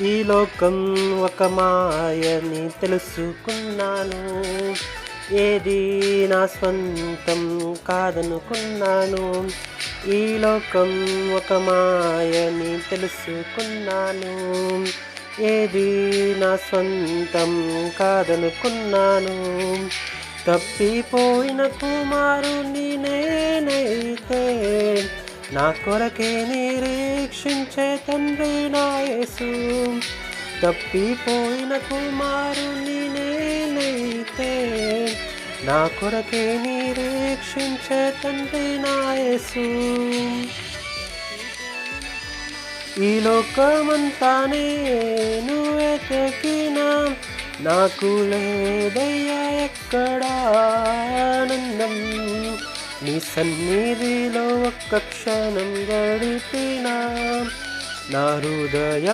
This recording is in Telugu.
ఈ లోకం ఒక మాయని తెలుసుకున్నాను. ఏది నా స్వంతం కాదనుకున్నాను. ఈ లోకం ఒక మాయని తెలుసుకున్నాను. ఏది నా స్వంతం కాదనుకున్నాను. తప్పిపోయిన కుమారుని నేనైతే నా కొరకే నిరీక్షించే తండ్రి నా యేసు. తప్పిపోయిన కుమారుని నేనైతే నా కొరకే నిరీక్షించే తండ్రి నా యేసు. ఈ లోకమంతా నేను వెతికినా నాకు లేదయ్యా ఎక్కడా ఆనందం. నీ సన్నిధిలో ఒక్క క్షణం గడిపినా నా హృదయ